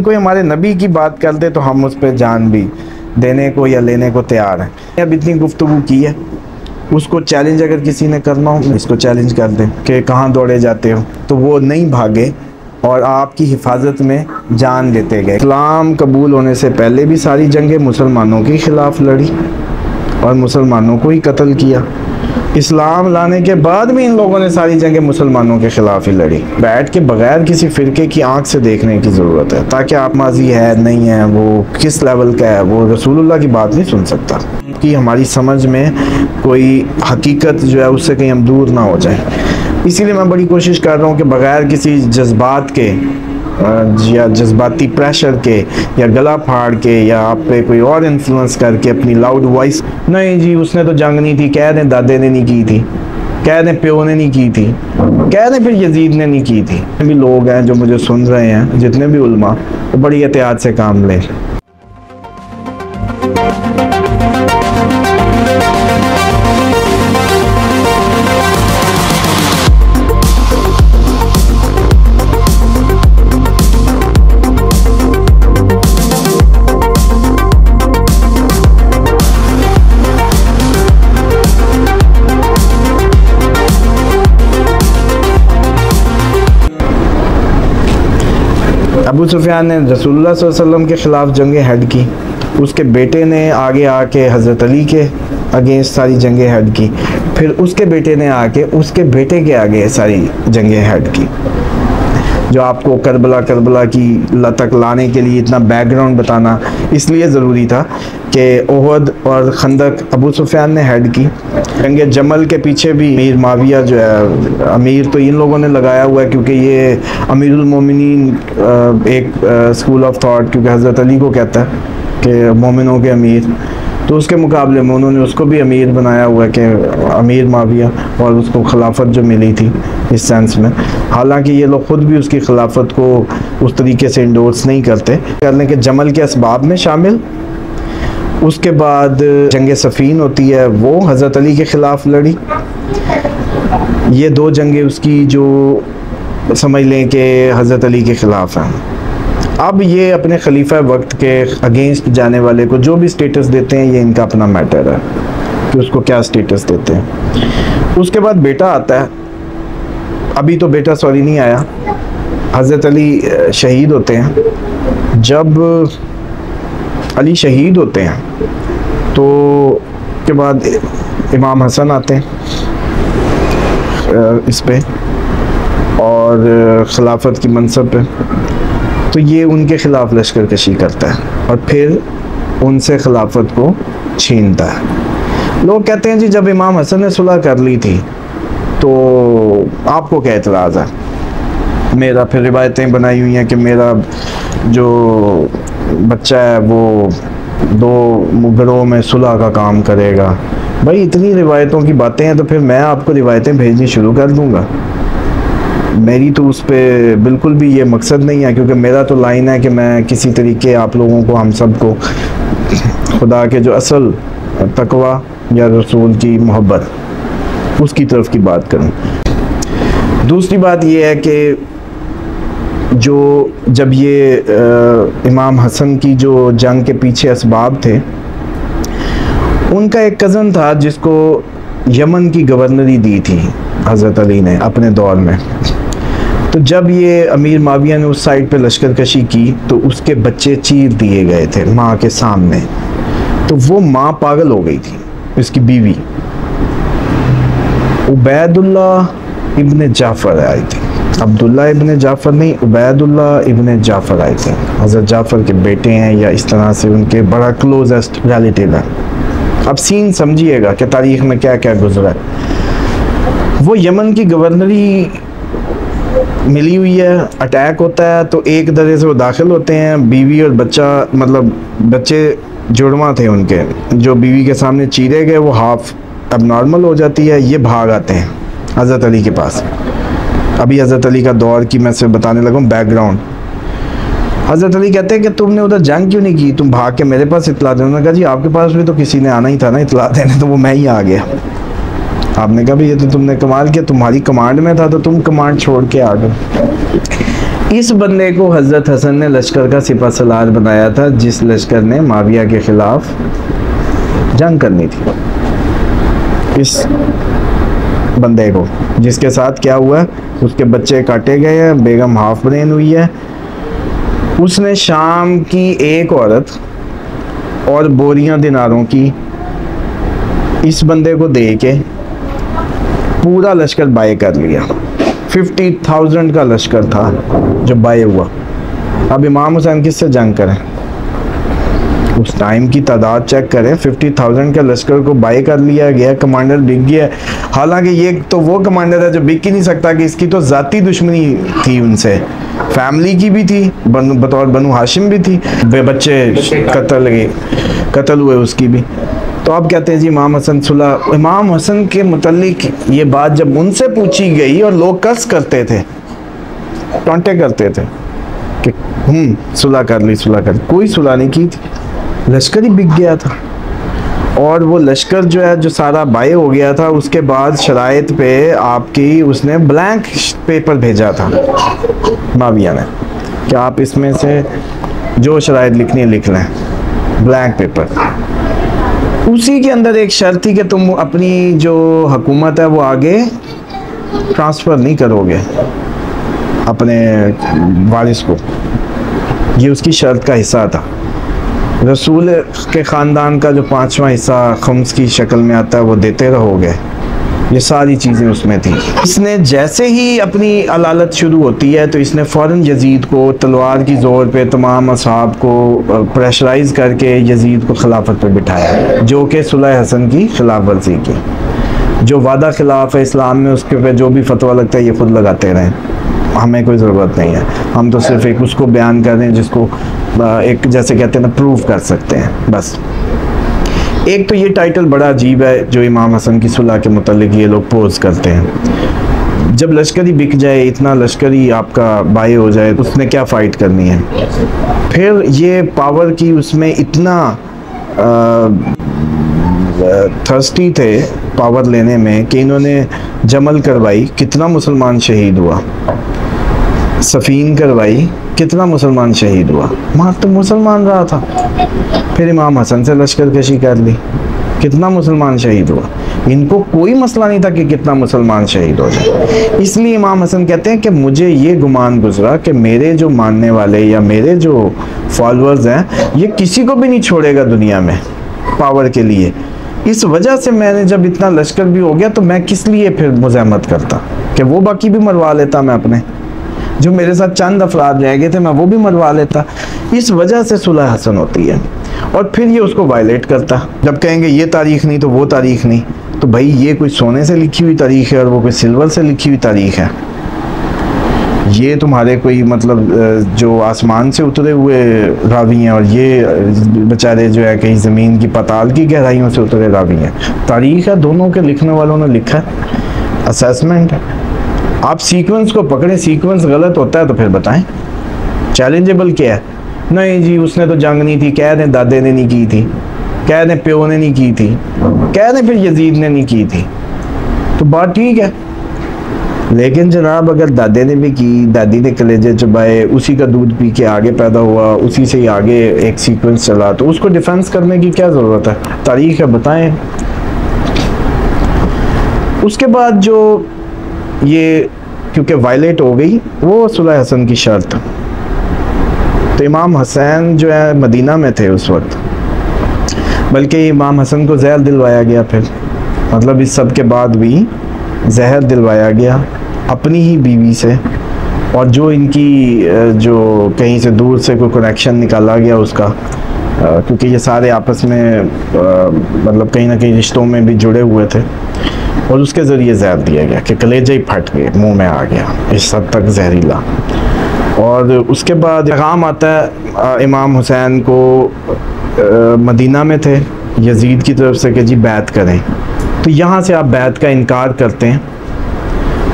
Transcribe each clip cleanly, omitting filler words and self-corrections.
कोई हमारे नबी की बात कर दे तो हम उस पर जान भी देने को या लेने को तैयार हैं। अब इतनी गुफ्तगू की है, उसको चैलेंज अगर किसी ने करना हो, इसको चैलेंज कर दें कि कहाँ दौड़े जाते हो, तो वो नहीं भागे और आपकी हिफाजत में जान लेते गए। इस्लाम कबूल होने से पहले भी सारी जंगें मुसलमानों के ख़िलाफ़ लड़ी और मुसलमानों को ही कत्ल किया। इस्लाम लाने के बाद भी इन लोगों ने सारी जंगें मुसलमानों के ख़िलाफ़ ही लड़ी। बैठ के बग़ैर किसी फ़िरके की आंख से देखने की ज़रूरत है, ताकि आप माजी है नहीं है, वो किस लेवल का है, वो रसूलुल्लाह की बात नहीं सुन सकता कि हमारी समझ में कोई हकीकत जो है उससे कहीं हम दूर ना हो जाए। इसीलिए मैं बड़ी कोशिश कर रहा हूँ कि बग़ैर किसी जज्बात के या जज्बाती प्रेशर के या गला फाड़ के या आप पे कोई और इन्फ्लुएंस करके अपनी लाउड वॉइस, नहीं जी उसने तो जंग नहीं थी, कह दें दादे ने नहीं की थी, कह दें प्यो ने नहीं की थी, कह दें फिर यजीद ने नहीं की थी। भी लोग हैं जो मुझे सुन रहे हैं, जितने भी उलमा, वो बड़ी एहतियात से काम लें। अबू सुफियान ने रसूलुल्लाह सल्लल्लाहु अलैहि वसल्लम के ख़िलाफ़ जंगें हेड की, उसके बेटे ने आगे आके हज़रत अली के अगेंस्ट सारी जंगें हेड की, फिर उसके बेटे ने आके उसके बेटे के आगे सारी जंगें हेड की। जो आपको करबला की तक लाने के लिए इतना बैकग्राउंड बताना इसलिए ज़रूरी था कि ओहद और खंदक अबू सुफियान ने हेड की। जंगे जमल के पीछे भी अमीर माविया जो है, अमीर तो इन लोगों ने लगाया हुआ है क्योंकि ये अमीरुल मोमिनीन एक स्कूल ऑफ थॉट, क्योंकि हज़रत अली को कहता है कि मोमिनों के अमीर, तो उसके मुकाबले में उन्होंने उसको भी अमीर बनाया हुआ है कि अमीर माविया, और उसको खिलाफत जो मिली थी इस सेंस में। हालांकि ये लोग ख़ुद भी उसकी खिलाफत को उस तरीके से इंडोर्स नहीं करने के जमल के असबाब में शामिल। उसके बाद जंग सफ़ीन होती है, वो हज़रत अली के ख़िलाफ़ लड़ी। ये दो जंगें उसकी जो समझ लें कि हज़रत अली के ख़िलाफ़ हैं। अब ये अपने खलीफा वक्त के अगेंस्ट जाने वाले को जो भी स्टेटस देते हैं, ये इनका अपना मैटर है कि उसको क्या स्टेटस देते हैं। उसके बाद बेटा आता है, अभी तो बेटा सॉरी नहीं आया, हज़रत अली शहीद होते हैं। जब अली शहीद होते हैं तो के बाद इमाम हसन आते हैं इस पे और खिलाफत की मनसब पे, तो ये उनके ख़िलाफ़ लश्कर कशी करता है और फिर उनसे खिलाफत को छीनता है। लोग कहते हैं जी जब इमाम हसन ने सुलह कर ली थी तो आपको क्या एतराज़ है। मेरा फिर रिवायतें बनाई हुई हैं कि मेरा जो बच्चा है वो दो गिरोह में सुलह का काम करेगा। भाई इतनी रिवायतों की बातें हैं तो फिर मैं आपको रिवायतें भेजनी शुरू कर दूँगा। मेरी तो उस पर बिल्कुल भी ये मकसद नहीं है, क्योंकि मेरा तो लाइन है कि मैं किसी तरीके आप लोगों को, हम सब को खुदा के जो असल तकवा या रसूल की मोहब्बत उसकी तरफ की बात करूं। दूसरी बात ये है कि जब ये इमाम हसन की जो जंग के पीछे असबाब थे, उनका एक कज़न था जिसको यमन की गवर्नरी दी थी हज़रत अली ने अपने दौर में। तो जब ये अमीर माविया ने उस साइड पे लश्कर कशी की तो उसके बच्चे चीर दिए गए थे माँ के सामने। तो वो माँ पागल हो गई थी, इसकी बीवी उबैदुल्ला इब्न जाफ़र आई थी, अब्दुल्ला इब्न जाफ़र नहीं, उबैदुल्ला इब्न जाफ़र आए थे। हज़रत जाफ़र के बेटे हैं या इस तरह से उनके बड़ा क्लोजेस्ट रिलेटिव है। अब सीन समझिएगा कि तारीख़ में क्या क्या गुजरा है। वो यमन की गवर्नरी मिली हुई है, अटैक होता है तो एक दरे से वो दाखिल होते हैं, बीवी और बच्चा, मतलब बच्चे जुड़वा थे उनके, जो बीवी के सामने चीरे गए वो हाफ अब नॉर्मल हो जाती है। ये भाग आते हैं हज़रत अली के पास। अभी हज़रत अली का दौर की मैं सिर्फ बताने लगा बैकग्राउंड। हज़रत अली कहते हैं कि तुमने उधर जंग क्यों नहीं की, तुम भाग के मेरे पास इतला देने। उन्होंने कहा जी आपके पास भी तो किसी ने आना ही था ना इतला देने, तो वो मैं ही आ गया। आपने कहा भाई ये तो तुमने कमाल किया, तुम्हारी कमांड में था तो तुम कमांड छोड़ के आ गए। इस बंदे को हज़रत हसन ने लश्कर का सिपा सलार बनाया था, जिस लश्कर ने माविया के ख़िलाफ़ जंग करनी थी। इस बंदे को, जिसके साथ क्या हुआ, उसके बच्चे काटे गए हैं, बेगम हाफ ब्रेन हुई है। उसने शाम की एक औरत और बोरियां दिनारों की इस बंदे को दे के पूरा लश्कर बाय कर लिया। 50,000 का लश्कर था जो बाय हुआ। अब इमाम हुसैन किससे जंग करें? उस टाइम की तादाद चेक करें, 50,000 के लश्कर को बाय कर लिया गया, कमांडर बिक गया। हालांकि ये तो वो कमांडर है जो बिक ही नहीं सकता, कि इसकी तो ज़ाती दुश्मनी थी उनसे, फैमिली की भी थी, बतौर बनु हाशिम भी थी, बच्चे कत्ल हुए उसकी भी। तो अब कहते हैं जी इमाम हसन सुलह। इमाम हसन के मुतल्लिक ये बात जब उनसे पूछी गई और लोग कस करते थे, टोंटे करते थे कि सुलह कर ली, सुलह कर ली, कोई सुलह नहीं की थी, लश्कर ही बिक गया था। और वो लश्कर जो है, जो सारा बाय हो गया था, उसके बाद शराइत पे आपकी उसने ब्लैंक पेपर भेजा था माविया ने कि आप इसमें से जो शराइत लिखनी है लिख लें, ब्लैंक पेपर। उसी के अंदर एक शर्त थी कि तुम अपनी जो हुकूमत है वो आगे ट्रांसफ़र नहीं करोगे अपने वारिस को, ये उसकी शर्त का हिस्सा था। रसूल के ख़ानदान का जो 5वां हिस्सा खम्स की शक्ल में आता है वो देते रहोगे, ये सारी चीज़ें उसमें थी। इसने जैसे ही अपनी अलालत शुरू होती है तो इसने फ़ौरन यजीद को तलवार की ज़ोर पे तमाम असहाब को प्रेशराइज़ करके यजीद को खिलाफत पर बिठाया, जो कि सुलह हसन की खिलाफ वर्जी की। जो वादा खिलाफ है इस्लाम में, उसके पे जो भी फतवा लगता है ये खुद लगाते रहें, हमें कोई ज़रूरत नहीं है। हम तो सिर्फ एक उसको बयान कर रहे हैं जिसको एक जैसे कहते हैं ना प्रूव कर सकते हैं बस। एक तो ये टाइटल बड़ा अजीब है जो इमाम हसन की सुलह के मुतल्लिक ये लोग पोज करते हैं। जब लश्कर ही बिक जाए, इतना लश्कर ही आपका बाय हो जाए, तो उसने क्या फ़ाइट करनी है? फिर ये पावर की उसमें इतना थर्स्टी थे पावर लेने में कि इन्होंने जमल करवाई, कितना मुसलमान शहीद हुआ, सफ़ीन करवाई, कितना मुसलमान शहीद हुआ, वहाँ तो मुसलमान रहा था। फिर इमाम हसन से लश्कर कशी कर ली, कितना मुसलमान शहीद हुआ। इनको कोई मसला नहीं था कि कितना मुसलमान शहीद हो जाए। इसलिए इमाम हसन कहते हैं कि मुझे ये गुमान गुजरा कि मेरे जो मानने वाले या मेरे जो फॉलोअर्स हैं, ये किसी को भी नहीं छोड़ेगा दुनिया में पावर के लिए। इस वजह से मैंने जब इतना लश्कर भी हो गया तो मैं किस लिए फिर मुज़ाहमत करता कि वो बाकी भी मरवा लेता, मैं अपने जो मेरे साथ चंद अफराद रह गए थे मैं वो भी मरवा लेता। इस वजह से सुलह हसन होती है। और फिर ये उसको वायलेट करता। जब कहेंगे ये तारीख़ नहीं तो वो तारीख़ नहीं, तो भाई ये कोई सोने से लिखी हुई तारीख़ है और वो कोई सिल्वर से लिखी हुई तारीख़ है। ये तुम्हारे कोई मतलब जो आसमान से उतरे हुए रावी हैं और ये बेचारे जो है कहीं ज़मीन की पताल की गहराइयों से उतरे रावी हैं। तारीख़ है, दोनों के लिखने वालों ने लिखा है, असेसमेंट है। आप सीक्वेंस को पकड़ें, सीक्वेंस गलत होता है तो फिर बताएं, चैलेंजेबल क्या है? नहीं जी उसने तो जंग नहीं थी, कह दें दादे ने नहीं की थी, कह दें प्यो ने नहीं की थी, कह दें फिर यजीद ने नहीं की थी, तो बात ठीक है। लेकिन जनाब अगर दादे ने भी की, दादी ने कलेजे चबाए, उसी का दूध पी के आगे पैदा हुआ, उसी से ही आगे एक सीक्वेंस चला, तो उसको डिफेंस करने की क्या ज़रूरत है? तारीख़ है, बताएं। उसके बाद जो ये क्योंकि वायलेट हो गई वो सुलह हसन की शर्त, तो इमाम हसैन जो है मदीना में थे उस वक्त, बल्कि इमाम हसन को जहर दिलवाया गया। फिर मतलब इस सब के बाद भी जहर दिलवाया गया अपनी ही बीवी से, और जो इनकी जो कहीं से दूर से कोई कनेक्शन निकाला गया उसका, क्योंकि ये सारे आपस में मतलब कहीं ना कहीं रिश्तों में भी जुड़े हुए थे, और उसके ज़रिए जहर दिया गया कि कलेजे ही फट गए, मुंह में आ गया, इस हद तक जहरीला। और उसके बाद पैगाम आता है इमाम हुसैन को, मदीना में थे, यजीद की तरफ से कि जी बैत करें। तो यहाँ से आप बैत का इनकार करते हैं।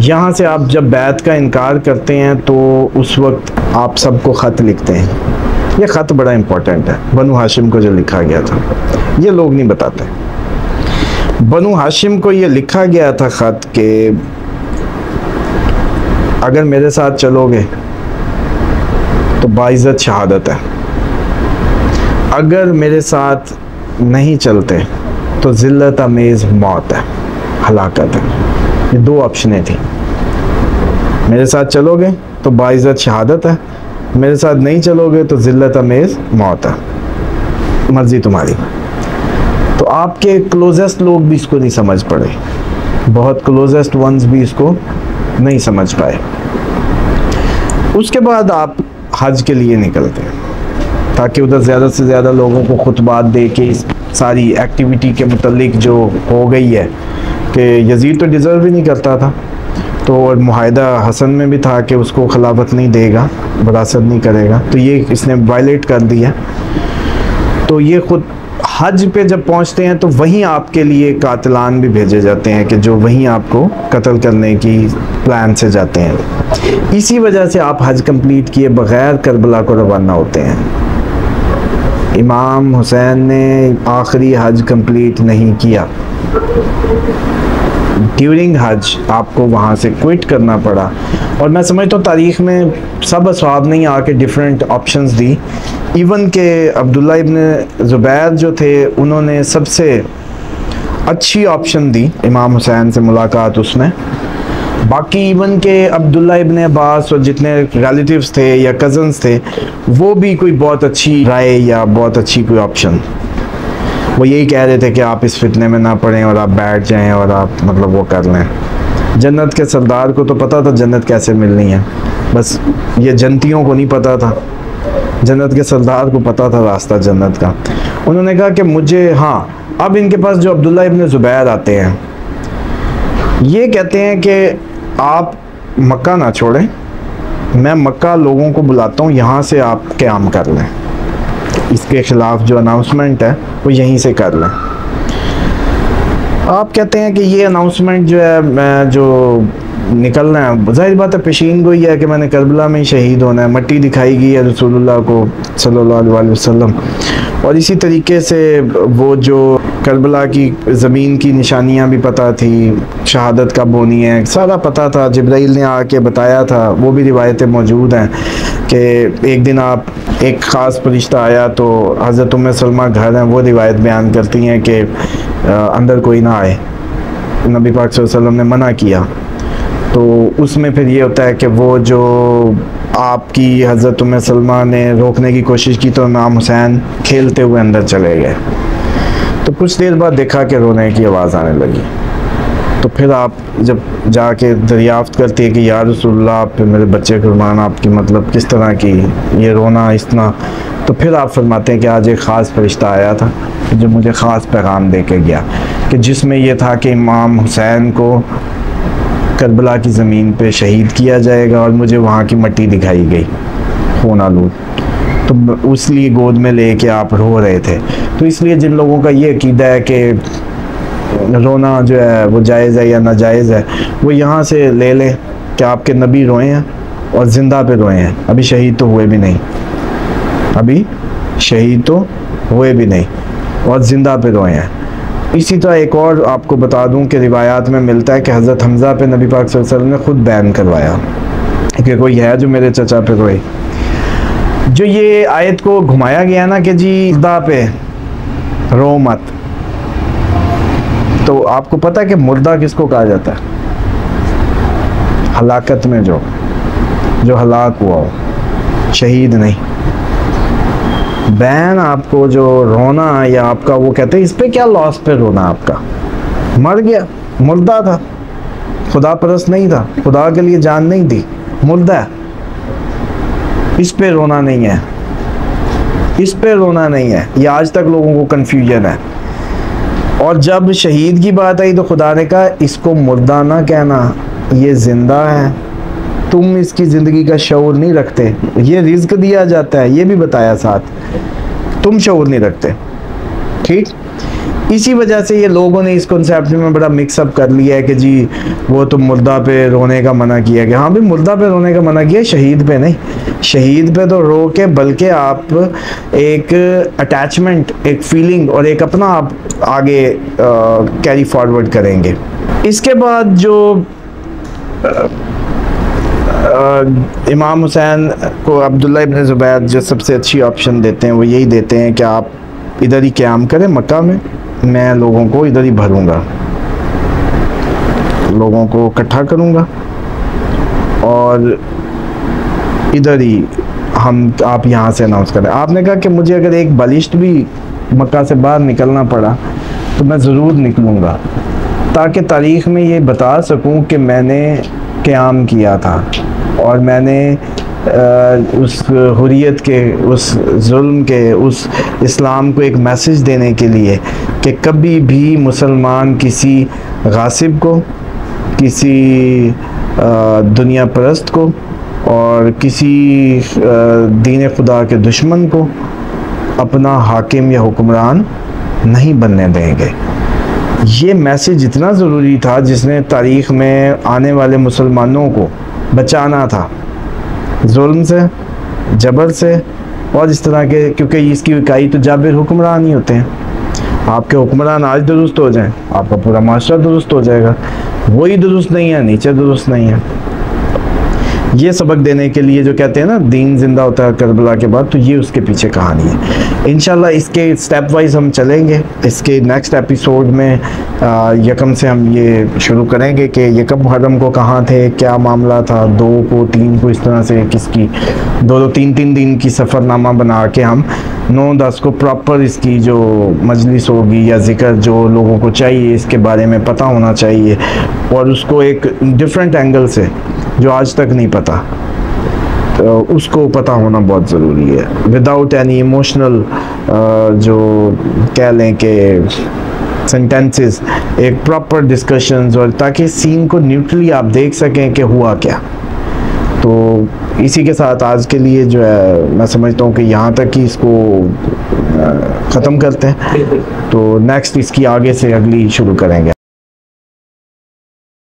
यहाँ से आप जब बैत का इनकार करते हैं तो उस वक्त आप सबको ख़त लिखते हैं। ये ख़त बड़ा इम्पोर्टेंट है, बनु हाशिम को जो लिखा गया था, ये लोग नहीं बताते। बनु हाशिम को ये लिखा गया था ख़त के अगर मेरे साथ चलोगे तो बाइज़्ज़त शहादत है। अगर मेरे साथ नहीं चलते तो ज़िल्लत अमेज़ मौत है, हलाकत है। ये दो ऑप्शनें थी। मेरे साथ चलोगे तो बाइज़्ज़त शहादत है, मेरे साथ नहीं चलोगे तो ज़िल्लत अमेज़ मौत है, मर्ज़ी तुम्हारी। तो आपके क्लोजेस्ट लोग भी इसको नहीं समझ पड़े, बहुत क्लोजेस्ट वंस भी इसको नहीं समझ पाए। उसके बाद आप हज के लिए निकलते हैं ताकि उधर ज़्यादा से ज़्यादा लोगों को खुतबात दे के इस सारी एक्टिविटी के मुतल्लिक जो हो गई है कि यजीद तो डिज़र्व ही नहीं करता था, तो और मुआहदा हसन में भी था कि उसको खिलाफत नहीं देगा, वरासत नहीं करेगा, तो ये इसने वायलेट कर दिया। तो ये खुद हज पे जब पहुंचते हैं तो वहीं आपके लिए कातिलान भी भेजे जाते हैं कि जो वहीं आपको कत्ल करने की प्लान से जाते हैं। इसी वजह से आप हज कंप्लीट किए बग़ैर करबला को रवाना होते हैं। इमाम हुसैन ने आखिरी हज कंप्लीट नहीं किया, ड्यूरिंग हज आपको वहाँ से क्विट करना पड़ा। और मैं समझता हूँ तारीख़ में सब असहाब ने आके डिफरेंट ऑप्शंस दी। इवन के अब्दुल्ला इब्न ज़ुबैर जो थे उन्होंने सबसे अच्छी ऑप्शन दी इमाम हुसैन से मुलाकात उसमें। बाकी इवन के अब्दुल्ला इब्न अब्बास और जितने रिलेटिव्स थे या कज़न्स थे वो भी कोई बहुत अच्छी राय या बहुत अच्छी कोई ऑप्शन, वो यही कह रहे थे कि आप इस फितने में ना पड़ें और आप बैठ जाएं और आप मतलब वो कर लें। जन्नत के सरदार को तो पता था जन्नत कैसे मिलनी है, बस ये जन्नतियों को नहीं पता था। जन्नत के सरदार को पता था रास्ता जन्नत का। उन्होंने कहा कि मुझे, हाँ, अब इनके पास जो अब्दुल्ला इब्न ज़ुबैर आते हैं ये कहते हैं कि आप मक्का ना छोड़ें, मैं मक्का लोगों को बुलाता हूँ, यहाँ से आप क़याम कर लें, इसके ख़िलाफ़ जो अनाउंसमेंट है वो यहीं से कर लें। आप कहते हैं कि ये अनाउंसमेंट जो है मैं जो निकलना है, जाहिर बात है पेशीन गोई है कि मैंने करबला में ही शहीद होना है, मट्टी दिखाई गई है रसूलुल्लाह को सल्लल्लाहु अलैहि वसल्लम। और इसी तरीके से वो जो करबला की ज़मीन की निशानियां भी पता थी, शहादत का बोनी है, सारा पता था, जिब्राइल ने आके बताया था। वो भी रिवायतें मौजूद हैं कि एक दिन आप एक ख़ास फरिश्ता आया तो हज़रत उम्मे सलमा घर हैं, वो रिवायत बयान करती हैं कि अंदर कोई ना आए, नबी पाक सल्लल्लाहु अलैहि वसल्लम ने मना किया। तो उसमें फिर ये होता है कि वो जो आपकी हज़रत उम्मे सलमा ने रोकने की कोशिश की तो इमाम हुसैन खेलते हुए अंदर चले गए। तो कुछ देर बाद देखा कि रोने की आवाज़ आने लगी। तो फिर आप जब जाके दरियाफ्त करती है कि या रसूलल्लाह आप मेरे बच्चे कुर्बान, आपकी मतलब किस तरह की ये रोना इतना, तो फिर आप फरमाते हैं कि आज एक ख़ास फरिश्ता आया था जो मुझे ख़ास पैगाम दे के गया कि जिसमें यह था कि इमाम हुसैन को करबला की ज़मीन पे शहीद किया जाएगा और मुझे वहाँ की मट्टी दिखाई गई खून आलूद। तो इसलिए गोद में लेके आप रो रहे थे। तो इसलिए जिन लोगों का ये अकीदा है कि रोना जो है वो जायज़ है या नाजायज़ है, वो यहाँ से ले लें कि आपके नबी रोए हैं और ज़िंदा पे रोए हैं, अभी शहीद तो हुए भी नहीं, अभी शहीद तो हुए भी नहीं और ज़िंदा पे रोए हैं। इसी तरह एक और आपको बता दूं कि रिवायात में मिलता है कि हज़रत हमज़ा पे नबी पाक सल्लल्लाहु अलैहि वसल्लम ने खुद बैन करवाया कि कोई है जो मेरे चचा पे रोए। जो ये आयत को घुमाया गया ना कि जी मुर्दा पे रो मत, तो आपको पता है कि मुर्दा किसको कहा जाता है? हलाकत में जो हलाक हुआ हो, शहीद नहीं। बैन आपको जो रोना या आपका वो कहते हैं इस पे क्या लॉस पे रोना, आपका मर गया, मुर्दा था, खुदा परस्त नहीं था, खुदा के लिए जान नहीं दी, मुर्दा है, इस पे रोना नहीं है, इस पे रोना नहीं है। ये आज तक लोगों को कन्फ्यूजन है। और जब शहीद की बात आई तो खुदा ने कहा इसको मुर्दा ना कहना, ये जिंदा है, तुम इसकी ज़िंदगी का शऊर नहीं रखते, ये रिज़्क दिया जाता है, ये भी बताया साथ, तुम शऊर नहीं रखते। ठीक, इसी वजह से ये लोगों ने इस कॉन्सेप्ट में बड़ा मिक्सअप कर लिया है कि जी वो तो मुर्दा पे रोने का मना किया गया। हाँ भी मुर्दा पे रोने का मना किया, शहीद पे नहीं। शहीद पे तो रो के बल्कि आप एक अटैचमेंट, एक फीलिंग और एक अपना आप आगे कैरी फॉरवर्ड करेंगे। इसके बाद जो इमाम हुसैन को अब्दुल्ला इब्न ज़ुबैर जो सबसे अच्छी ऑप्शन देते हैं वो यही देते हैं कि आप इधर ही क़याम करें मक्का में, मैं लोगों को इधर ही भरूँगा, लोगों को इकट्ठा करूँगा और इधर ही आप यहाँ से अनाउंस करें। आपने कहा कि मुझे अगर एक बलिश्त भी मक्का से बाहर निकलना पड़ा तो मैं ज़रूर निकलूँगा, ताकि तारीख़ में ये बता सकूँ कि मैंने क़याम किया था और मैंने उस हुर्रियत के, उस जुल्म के, उस इस्लाम को एक मैसेज देने के लिए कि कभी भी मुसलमान किसी गासिब को, किसी दुनिया परस्त को और किसी दीन खुदा के दुश्मन को अपना हाकिम या हुक्मरान नहीं बनने देंगे। ये मैसेज इतना ज़रूरी था जिसने तारीख़ में आने वाले मुसलमानों को बचाना था जुल्म से, जबर से और इस तरह के, क्योंकि इसकी इकाई तो जाबिर हुक्मरान ही होते हैं। आपके हुक्मरान आज दुरुस्त हो जाएं, आपका पूरा माशरा दुरुस्त हो जाएगा। वही दुरुस्त नहीं है, नीचे दुरुस्त नहीं है। ये सबक देने के लिए जो कहते हैं ना दीन जिंदा होता है करबला के बाद, तो ये उसके पीछे कहानी है। इंशाल्लाह इसके स्टेप वाइज हम चलेंगे। इसके नेक्स्ट एपिसोड में यकम से हम ये शुरू करेंगे कि यकम मुहर्रम को कहाँ थे, क्या मामला था, 2 को 3 को, इस तरह से किसकी 2-2 3-3 दिन की सफ़रनामा बना के हम 9-10 को प्रॉपर इसकी जो मजलिस होगी या ज़िक्र जो लोगों को चाहिए इसके बारे में पता होना चाहिए और उसको एक डिफरेंट एंगल से जो आज तक नहीं पता, तो उसको पता होना बहुत ज़रूरी है, विदाउट एनी इमोशनल जो कह लें कि सेंटेंसेस, एक प्रॉपर डिस्कशंस, और ताकि सीन को न्यूट्रली आप देख सकें कि हुआ क्या। तो इसी के साथ आज के लिए जो है मैं समझता हूँ कि यहाँ तक ही इसको ख़त्म करते हैं, तो नेक्स्ट इसकी आगे से अगली शुरू करेंगे।